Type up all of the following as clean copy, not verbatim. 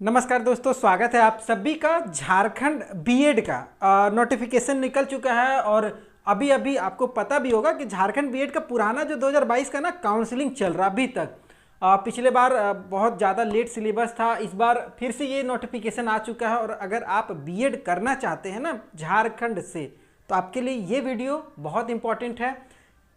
नमस्कार दोस्तों, स्वागत है आप सभी का। झारखंड बीएड का नोटिफिकेशन निकल चुका है और अभी अभी आपको पता भी होगा कि झारखंड बीएड का पुराना जो 2022 का ना काउंसलिंग चल रहा अभी तक। पिछले बार बहुत ज़्यादा लेट सिलेबस था, इस बार फिर से ये नोटिफिकेशन आ चुका है। और अगर आप बीएड करना चाहते हैं ना झारखंड से, तो आपके लिए ये वीडियो बहुत इंपॉर्टेंट है।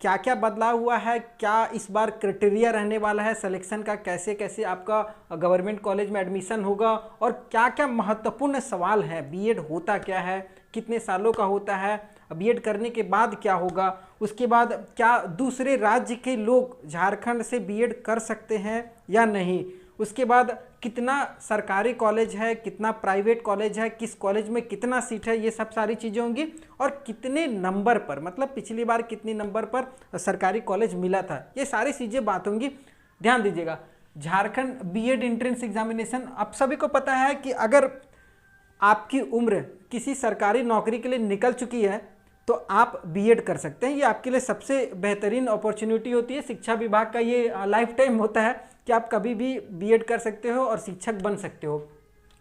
क्या क्या बदलाव हुआ है, क्या इस बार क्राइटेरिया रहने वाला है सिलेक्शन का, कैसे कैसे आपका गवर्नमेंट कॉलेज में एडमिशन होगा और क्या क्या महत्वपूर्ण सवाल हैं। बीएड होता क्या है, कितने सालों का होता है, बीएड करने के बाद क्या होगा, उसके बाद क्या दूसरे राज्य के लोग झारखंड से बीएड कर सकते हैं या नहीं, उसके बाद कितना सरकारी कॉलेज है, कितना प्राइवेट कॉलेज है, किस कॉलेज में कितना सीट है, ये सब सारी चीज़ें होंगी। और कितने नंबर पर, मतलब पिछली बार कितने नंबर पर सरकारी कॉलेज मिला था, ये सारी चीज़ें बात होंगी। ध्यान दीजिएगा, झारखंड बीएड एंट्रेंस एग्जामिनेशन, आप सभी को पता है कि अगर आपकी उम्र किसी सरकारी नौकरी के लिए निकल चुकी है तो आप बीएड कर सकते हैं। ये आपके लिए सबसे बेहतरीन अपॉर्चुनिटी होती है। शिक्षा विभाग का ये लाइफ टाइम होता है कि आप कभी भी बीएड कर सकते हो और शिक्षक बन सकते हो।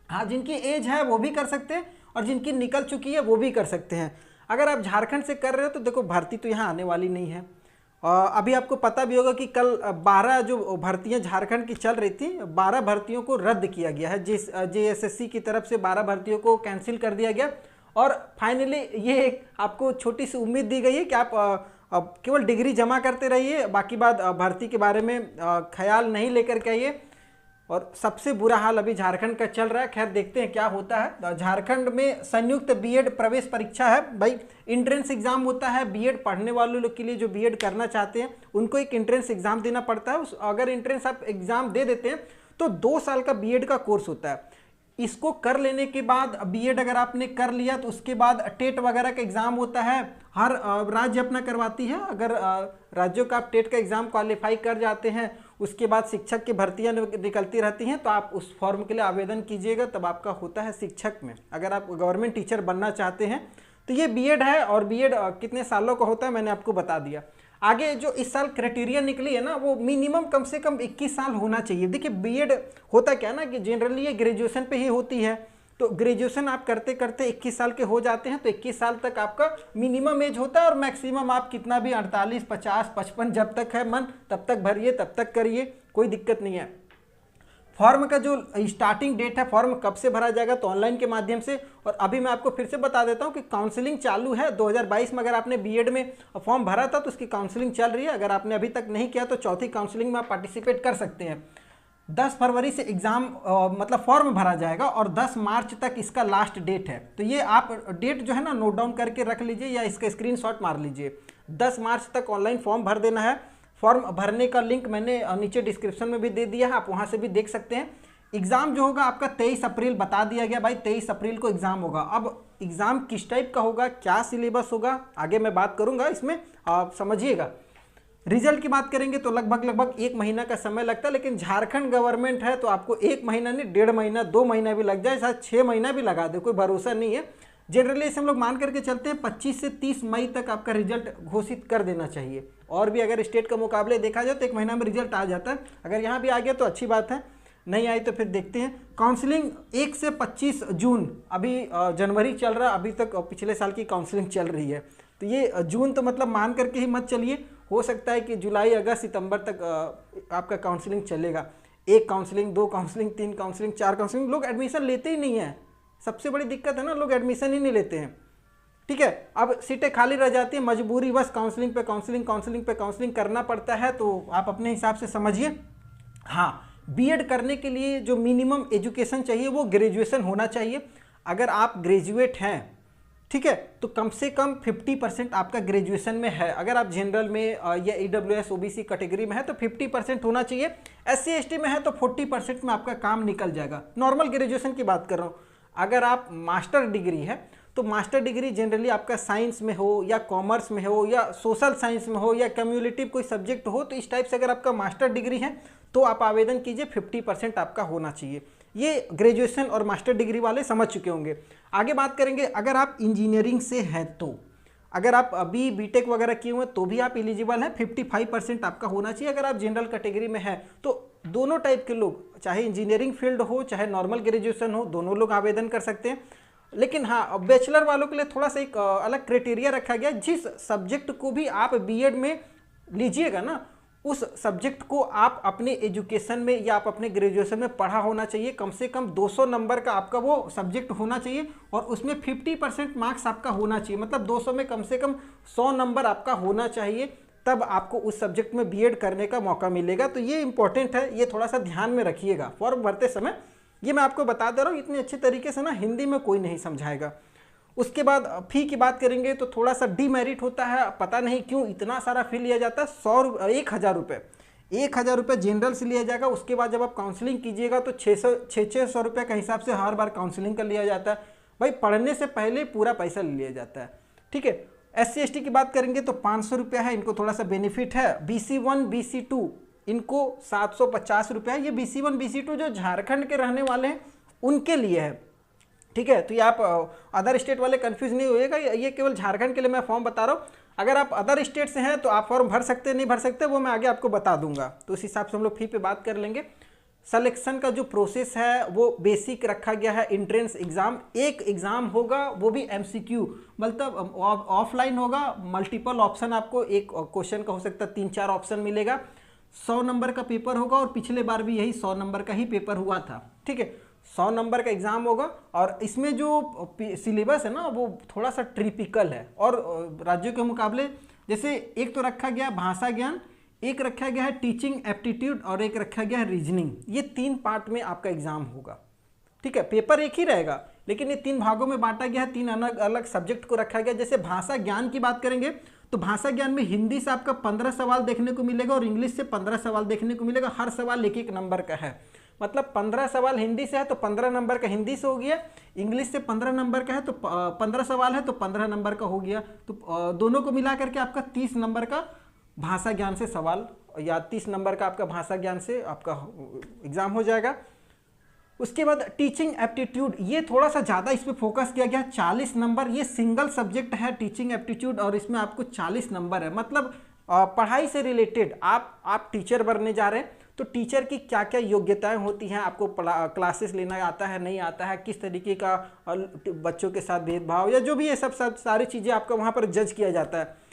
हाँ, जिनकी एज है वो भी कर सकते हैं और जिनकी निकल चुकी है वो भी कर सकते हैं। अगर आप झारखंड से कर रहे हो तो देखो, भर्ती तो यहाँ आने वाली नहीं है। अभी आपको पता भी होगा कि कल 12 जो भर्तियां झारखंड की चल रही थी, 12 भर्तियों को रद्द किया गया है। जेएसएससी की तरफ से 12 भर्तियों को कैंसिल कर दिया गया और फाइनली ये एक आपको छोटी सी उम्मीद दी गई है कि आप केवल डिग्री जमा करते रहिए, बाकी बात भर्ती के बारे में ख्याल नहीं लेकर के आइए। और सबसे बुरा हाल अभी झारखंड का चल रहा है। खैर, देखते हैं क्या होता है। झारखंड में संयुक्त बीएड प्रवेश परीक्षा है भाई, इंट्रेंस एग्जाम होता है। बीएड पढ़ने वाले लोग के लिए, जो बीएड करना चाहते हैं, उनको एक इंट्रेंस एग्जाम देना पड़ता है। अगर इंट्रेंस आप एग्जाम दे देते हैं तो 2 साल का बीएड का कोर्स होता है। इसको कर लेने के बाद बीएड अगर आपने कर लिया तो उसके बाद टेट वगैरह का एग्ज़ाम होता है। हर राज्य अपना करवाती है। अगर राज्यों का आप टेट का एग्ज़ाम क्वालिफाई कर जाते हैं, उसके बाद शिक्षक की भर्तियां निकलती रहती हैं, तो आप उस फॉर्म के लिए आवेदन कीजिएगा, तब आपका होता है शिक्षक में। अगर आप गवर्नमेंट टीचर बनना चाहते हैं तो ये बीएड है। और बीएड कितने सालों का होता है मैंने आपको बता दिया। आगे जो इस साल क्राइटेरिया निकली है ना, वो मिनिमम कम से कम 21 साल होना चाहिए। देखिए, बीएड होता क्या है ना कि जनरली ये ग्रेजुएशन पे ही होती है। तो ग्रेजुएशन आप करते करते 21 साल के हो जाते हैं, तो 21 साल तक आपका मिनिमम एज होता है। और मैक्सिमम आप कितना भी 48, 50, 55 जब तक है मन तब तक भरिए, तब तक करिए, कोई दिक्कत नहीं है। फॉर्म का जो स्टार्टिंग डेट है, फॉर्म कब से भरा जाएगा, तो ऑनलाइन के माध्यम से। और अभी मैं आपको फिर से बता देता हूं कि काउंसलिंग चालू है 2022 में। अगर आपने बीएड में फॉर्म भरा था तो उसकी काउंसलिंग चल रही है। अगर आपने अभी तक नहीं किया तो चौथी काउंसलिंग में आप पार्टिसिपेट कर सकते हैं। 10 फरवरी से एग्ज़ाम मतलब फॉर्म भरा जाएगा और 10 मार्च तक इसका लास्ट डेट है। तो ये आप डेट जो है ना नोट डाउन करके रख लीजिए या इसका स्क्रीनशॉट मार लीजिए। 10 मार्च तक ऑनलाइन फॉर्म भर देना है। फॉर्म भरने का लिंक मैंने नीचे डिस्क्रिप्शन में भी दे दिया है, आप वहाँ से भी देख सकते हैं। एग्ज़ाम जो होगा आपका 23 अप्रैल बता दिया गया भाई, 23 अप्रैल को एग्ज़ाम होगा। अब एग्ज़ाम किस टाइप का होगा, क्या सिलेबस होगा, आगे मैं बात करूँगा, इसमें आप समझिएगा। रिजल्ट की बात करेंगे तो लगभग 1 महीना का समय लगता है, लेकिन झारखंड गवर्नमेंट है तो आपको 1 महीना नहीं, 1.5 महीना, 2 महीना भी लग जाए, शायद 6 महीना भी लगा दे, कोई भरोसा नहीं है। जनरली इसे हम लोग मान करके चलते हैं 25 से 30 मई तक आपका रिजल्ट घोषित कर देना चाहिए। और भी अगर स्टेट का मुकाबले देखा जाए तो 1 महीना में रिजल्ट आ जाता है। अगर यहाँ भी आ गया तो अच्छी बात है, नहीं आई तो फिर देखते हैं। काउंसलिंग 1 से 25 जून, अभी जनवरी चल रहा, अभी तक पिछले साल की काउंसलिंग चल रही है। तो ये जून तो मतलब मान करके ही मत चलिए, हो सकता है कि जुलाई, अगस्त, सितंबर तक आपका काउंसलिंग चलेगा। 1 काउंसलिंग, 2 काउंसलिंग, 3 काउंसलिंग, 4 काउंसलिंग, लोग एडमिशन लेते ही नहीं है। सबसे बड़ी दिक्कत है ना, लोग एडमिशन ही नहीं लेते हैं। ठीक है, अब सीटें खाली रह जाती हैं, मजबूरी बस काउंसलिंग पे काउंसलिंग, काउंसलिंग पे काउंसलिंग करना पड़ता है। तो आप अपने हिसाब से समझिए। हाँ, बीएड करने के लिए जो मिनिमम एजुकेशन चाहिए वो ग्रेजुएशन होना चाहिए। अगर आप ग्रेजुएट हैं, ठीक है, तो कम से कम 50% आपका ग्रेजुएशन में है। अगर आप जनरल में या ईडब्ल्यूएस ओबीसी कैटेगरी में है तो 50% होना चाहिए। एससी एसटी में है तो 40% में आपका काम निकल जाएगा। नॉर्मल ग्रेजुएशन की बात कर रहा हूँ। अगर आप मास्टर डिग्री है तो मास्टर डिग्री जनरली आपका साइंस में हो या कॉमर्स में हो या सोशल साइंस में हो या कम्युनिटिव कोई सब्जेक्ट हो, तो इस टाइप से अगर आपका मास्टर डिग्री है तो आप आवेदन कीजिए। 50% आपका होना चाहिए। ये ग्रेजुएशन और मास्टर डिग्री वाले समझ चुके होंगे। आगे बात करेंगे, अगर आप इंजीनियरिंग से हैं तो, अगर आप अभी बीटेक वगैरह किए हुए तो भी आप एलिजिबल हैं। 55% आपका होना चाहिए। अगर आप जनरल कैटेगरी में है तो दोनों टाइप के लोग, चाहे इंजीनियरिंग फील्ड हो चाहे नॉर्मल ग्रेजुएशन हो, दोनों लोग आवेदन कर सकते हैं। लेकिन हाँ, बैचलर वालों के लिए थोड़ा सा एक अलग क्राइटेरिया रखा गया, जिस सब्जेक्ट को भी आप बीएड में लीजिएगा ना, उस सब्जेक्ट को आप अपने एजुकेशन में या आप अपने ग्रेजुएशन में पढ़ा होना चाहिए। कम से कम 200 नंबर का आपका वो सब्जेक्ट होना चाहिए और उसमें 50% मार्क्स आपका होना चाहिए, मतलब 200 में कम से कम 100 नंबर आपका होना चाहिए, तब आपको उस सब्जेक्ट में बीएड करने का मौका मिलेगा। तो ये इंपॉर्टेंट है, ये थोड़ा सा ध्यान में रखिएगा फॉर्म भरते समय। ये मैं आपको बता दे रहा हूँ, इतने अच्छे तरीके से ना हिंदी में कोई नहीं समझाएगा। उसके बाद फ़ी की बात करेंगे तो थोड़ा सा डीमेरिट होता है, पता नहीं क्यों इतना सारा फ़ी लिया जाता है। 1,000 रुपये, 1,000 रुपये जनरल से लिया जाएगा। उसके बाद जब आप काउंसलिंग कीजिएगा तो 600 रुपये का हिसाब से हर बार काउंसलिंग का लिया जाता है। भाई पढ़ने से पहले पूरा पैसा ले लिया जाता है, ठीक है। SC/ST की बात करेंगे तो 500 रुपया है, इनको थोड़ा सा बेनिफिट है। BC1 BC2 इनको 750 रुपया है। ये BC1 BC2 जो झारखंड के रहने वाले हैं उनके लिए है, ठीक है। तो ये आप अदर स्टेट वाले कंफ्यूज नहीं होइएगा, ये केवल झारखंड के लिए मैं फॉर्म बता रहा हूँ। अगर आप अदर स्टेट से हैं तो आप फॉर्म भर सकते नहीं भर सकते, वो मैं आगे आपको बता दूंगा। तो उस हिसाब से हम लोग फी पे बात कर लेंगे। सिलेक्शन का जो प्रोसेस है वो बेसिक रखा गया है। एंट्रेंस एग्जाम, एक एग्जाम होगा, वो भी MCQ, मतलब ऑफलाइन होगा। मल्टीपल ऑप्शन, आपको एक क्वेश्चन का हो सकता है 3-4 ऑप्शन मिलेगा। 100 नंबर का पेपर होगा और पिछले बार भी यही 100 नंबर का ही पेपर हुआ था, ठीक है। 100 नंबर का एग्जाम होगा और इसमें जो सिलेबस है ना वो थोड़ा सा ट्रिपिकल है और राज्यों के मुकाबले। जैसे एक तो रखा गया भाषा ज्ञान, एक रखा गया है टीचिंग एप्टीट्यूड और एक रखा गया है रीजनिंग। ये 3 पार्ट में आपका एग्जाम होगा, ठीक है। पेपर एक ही रहेगा लेकिन ये 3 भागों में बांटा गया है, 3 अलग अलग सब्जेक्ट को रखा गया। जैसे भाषा ज्ञान की बात करेंगे तो भाषा ज्ञान में हिंदी से आपका 15 सवाल देखने को मिलेगा और इंग्लिश से 15 सवाल देखने को मिलेगा। हर सवाल 1-1 नंबर का है, मतलब 15 सवाल हिंदी से है तो 15 नंबर का हिंदी से हो गया। इंग्लिश से 15 नंबर का है तो 15 सवाल है तो 15 नंबर का हो गया। तो दोनों को मिला करके आपका 30 नंबर का भाषा ज्ञान से सवाल या 30 नंबर का आपका भाषा ज्ञान से आपका एग्जाम हो जाएगा। उसके बाद टीचिंग एप्टीट्यूड, ये थोड़ा सा ज़्यादा इस पर फोकस किया गया, 40 नंबर। ये सिंगल सब्जेक्ट है टीचिंग एप्टीट्यूड और इसमें आपको 40 नंबर है। मतलब पढ़ाई से रिलेटेड आप टीचर बनने जा रहे हैं तो टीचर की क्या क्या योग्यताएं होती हैं, आपको क्लासेस लेना आता है नहीं आता है, किस तरीके का बच्चों के साथ भेदभाव या जो भी ये सब सारी चीज़ें आपका वहाँ पर जज किया जाता है।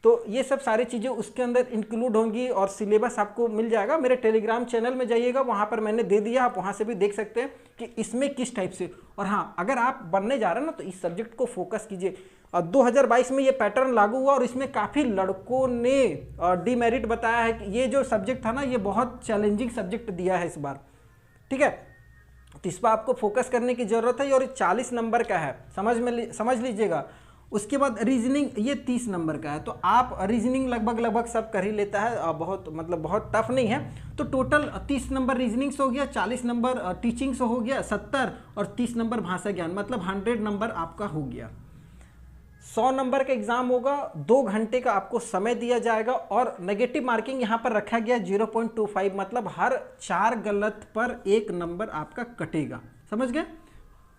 तो ये सब सारी चीज़ें उसके अंदर इंक्लूड होंगी और सिलेबस आपको मिल जाएगा। मेरे टेलीग्राम चैनल में जाइएगा, वहाँ पर मैंने दे दिया, आप वहाँ से भी देख सकते हैं कि इसमें किस टाइप से। और हाँ, अगर आप बनने जा रहे हैं ना तो इस सब्जेक्ट को फोकस कीजिए। 2022 में ये पैटर्न लागू हुआ और इसमें काफ़ी लड़कों ने डीमेरिट बताया है कि ये जो सब्जेक्ट था ना ये बहुत चैलेंजिंग सब्जेक्ट दिया है इस बार, ठीक है। तो इस पर आपको फोकस करने की ज़रूरत है और 40 नंबर का है, समझ लीजिएगा। उसके बाद रीजनिंग, ये 30 नंबर का है। तो आप रीजनिंग लगभग सब कर ही लेता है, बहुत टफ नहीं है। तो टोटल 30 नंबर रीजनिंग से हो गया, 40 नंबर टीचिंग से हो गया, 70 और 30 नंबर भाषा ज्ञान, मतलब 100 नंबर आपका हो गया। 100 नंबर का एग्जाम होगा, 2 घंटे का आपको समय दिया जाएगा और नेगेटिव मार्किंग यहाँ पर रखा गया 0.25, मतलब हर 4 गलत पर 1 नंबर आपका कटेगा, समझ गए।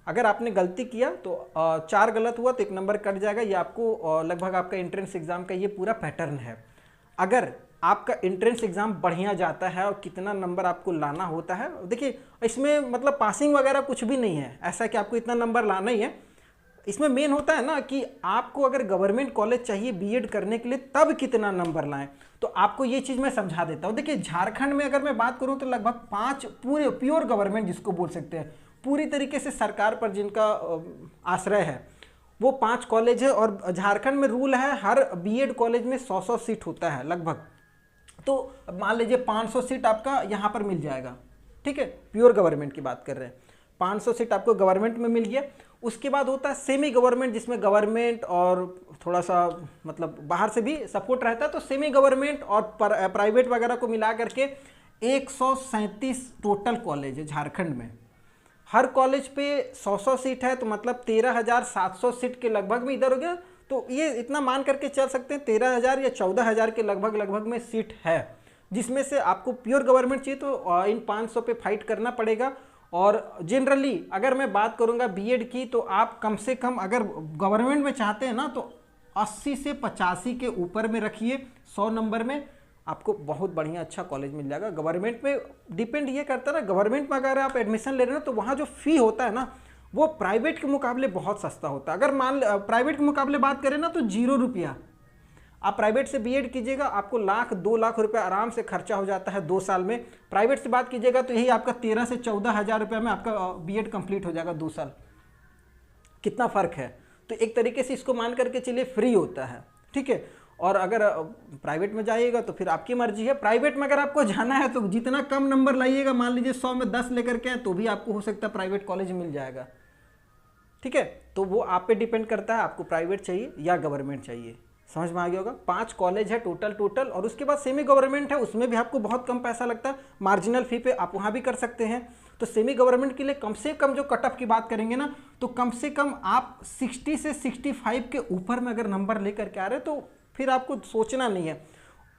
अगर आपने गलती किया तो 4 गलत हुआ तो 1 नंबर कट जाएगा। ये आपको लगभग आपका एंट्रेंस एग्जाम का ये पूरा पैटर्न है। अगर आपका एंट्रेंस एग्जाम बढ़िया जाता है और कितना नंबर आपको लाना होता है, देखिए इसमें मतलब पासिंग वगैरह कुछ भी नहीं है ऐसा कि आपको इतना नंबर लाना ही है। इसमें मेन होता है ना कि आपको अगर गवर्नमेंट कॉलेज चाहिए बीएड करने के लिए तब कितना नंबर लाएं। तो आपको ये चीज़ मैं समझा देता हूँ। देखिए झारखंड में अगर मैं बात करूँ तो लगभग 5 पूरे प्योर गवर्नमेंट जिसको बोल सकते हैं, पूरी तरीके से सरकार पर जिनका आश्रय है, वो 5 कॉलेज है। और झारखंड में रूल है हर बीएड कॉलेज में 100 सीट होता है लगभग। तो मान लीजिए 500 सीट आपका यहाँ पर मिल जाएगा, ठीक है। प्योर गवर्नमेंट की बात कर रहे हैं, 500 सीट आपको गवर्नमेंट में मिल गया। उसके बाद होता है सेमी गवर्नमेंट, जिसमें गवर्नमेंट और थोड़ा सा मतलब बाहर से भी सपोर्ट रहता है। तो सेमी गवर्नमेंट और प्राइवेट वगैरह को मिला करके 137 टोटल कॉलेज है झारखंड में। हर कॉलेज पे 100 सीट है, तो मतलब 13,700 सीट के लगभग में इधर हो गया। तो ये इतना मान करके चल सकते हैं 13,000 या 14,000 के लगभग में सीट है, जिसमें से आपको प्योर गवर्नमेंट चाहिए तो इन 500 पे फाइट करना पड़ेगा। और जनरली अगर मैं बात करूंगा बीएड की तो आप कम से कम अगर गवर्नमेंट में चाहते हैं ना तो 80 से 85 के ऊपर में रखिए 100 नंबर में। आपको बहुत बढ़िया अच्छा कॉलेज मिल जाएगा। गवर्नमेंट में डिपेंड ये करता है ना, गवर्नमेंट में अगर आप एडमिशन ले रहे हो तो वहाँ जो फ़ी होता है ना वो प्राइवेट के मुकाबले बहुत सस्ता होता है। अगर प्राइवेट के मुकाबले बात करें ना तो 0 रुपया, आप प्राइवेट से बीएड कीजिएगा आपको 1-2 लाख रुपए आराम से खर्चा हो जाता है 2 साल में। प्राइवेट से बात कीजिएगा तो यही आपका 13 से 14 हज़ार रुपये में आपका बीएड कंप्लीट हो जाएगा 2 साल। कितना फ़र्क है। तो एक तरीके से इसको मान करके चलिए फ्री होता है, ठीक है। और अगर प्राइवेट में जाइएगा तो फिर आपकी मर्जी है। प्राइवेट में अगर आपको जाना है तो जितना कम नंबर लाइएगा, मान लीजिए 100 में 10 लेकर के तो भी आपको हो सकता है प्राइवेट कॉलेज मिल जाएगा, ठीक है। तो वो आप पे डिपेंड करता है आपको प्राइवेट चाहिए या गवर्नमेंट चाहिए। समझ में आ गया होगा। 5 कॉलेज है टोटल, और उसके बाद सेमी गवर्नमेंट है, उसमें भी आपको बहुत कम पैसा लगता है, मार्जिनल फी पे आप वहाँ भी कर सकते हैं। तो सेमी गवर्नमेंट के लिए कम से कम जो कट ऑफ की बात करेंगे ना तो कम से कम आप 60 से 65 के ऊपर में अगर नंबर लेकर के आ रहे तो फिर आपको सोचना नहीं है।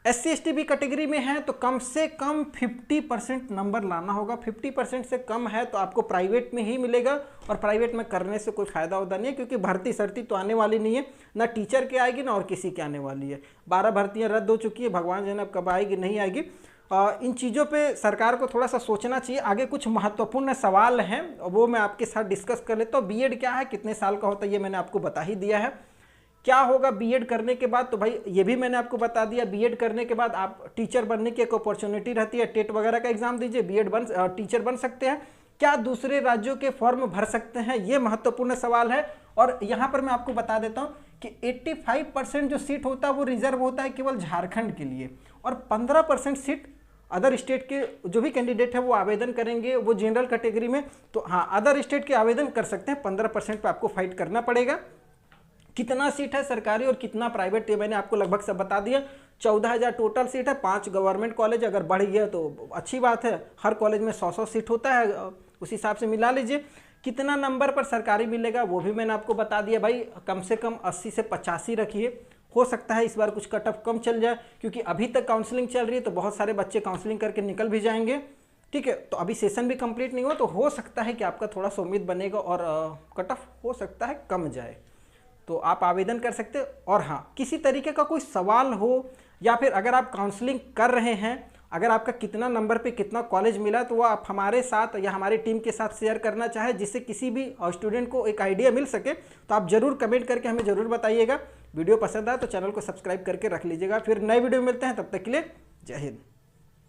SC ST भी कैटेगरी में है तो कम से कम 50% नंबर लाना होगा। 50% से कम है तो आपको प्राइवेट में ही मिलेगा, और प्राइवेट में करने से कोई फ़ायदा होता नहीं है, क्योंकि भर्ती सरती तो आने वाली नहीं है, ना टीचर के आएगी ना और किसी के आने वाली है। 12 भर्तियाँ रद्द हो चुकी है, भगवान जाने अब कब आएगी नहीं आएगी। इन चीज़ों पे सरकार को थोड़ा सा सोचना चाहिए। आगे कुछ महत्वपूर्ण सवाल हैं वो मैं आपके साथ डिस्कस कर लेता हूँ। बीएड क्या है, कितने साल का होता है, ये मैंने आपको बता ही दिया है। क्या होगा बीएड करने के बाद, तो भाई ये भी मैंने आपको बता दिया। बीएड करने के बाद आप टीचर बनने की एक अपॉर्चुनिटी रहती है, टेट वगैरह का एग्जाम दीजिए, टीचर बन सकते हैं। क्या दूसरे राज्यों के फॉर्म भर सकते हैं, ये महत्वपूर्ण सवाल है। और यहाँ पर मैं आपको बता देता हूँ कि 85% जो सीट होता है वो रिजर्व होता है केवल झारखंड के लिए, और 15% सीट अदर स्टेट के जो भी कैंडिडेट है वो आवेदन करेंगे, वो जनरल कैटेगरी में। तो हाँ, अदर स्टेट के आवेदन कर सकते हैं, 15% पे आपको फाइट करना पड़ेगा। कितना सीट है सरकारी और कितना प्राइवेट, ये मैंने आपको लगभग सब बता दिया। 14,000 टोटल सीट है, 5 गवर्नमेंट कॉलेज, अगर बढ़ गया तो अच्छी बात है। हर कॉलेज में 100-100 सीट होता है, उस हिसाब से मिला लीजिए। कितना नंबर पर सरकारी मिलेगा वो भी मैंने आपको बता दिया। भाई कम से कम 80 से 85 रखिए, हो सकता है इस बार कुछ कट ऑफ कम चल जाए, क्योंकि अभी तक काउंसलिंग चल रही है तो बहुत सारे बच्चे काउंसलिंग करके निकल भी जाएंगे, ठीक है। तो अभी सेशन भी कंप्लीट नहीं हुआ, तो हो सकता है कि आपका थोड़ा सा उम्मीद बनेगा और कट ऑफ हो सकता है कम जाए, तो आप आवेदन कर सकते हैं। और हाँ, किसी तरीके का कोई सवाल हो या फिर अगर आप काउंसलिंग कर रहे हैं, अगर आपका कितना नंबर पे कितना कॉलेज मिला, तो वो आप हमारे साथ या हमारी टीम के साथ शेयर करना चाहे, जिससे किसी भी स्टूडेंट को एक आइडिया मिल सके, तो आप ज़रूर कमेंट करके हमें ज़रूर बताइएगा। वीडियो पसंद आए तो चैनल को सब्सक्राइब करके रख लीजिएगा। फिर नए वीडियो मिलते हैं, तब तक के लिए जय हिंद।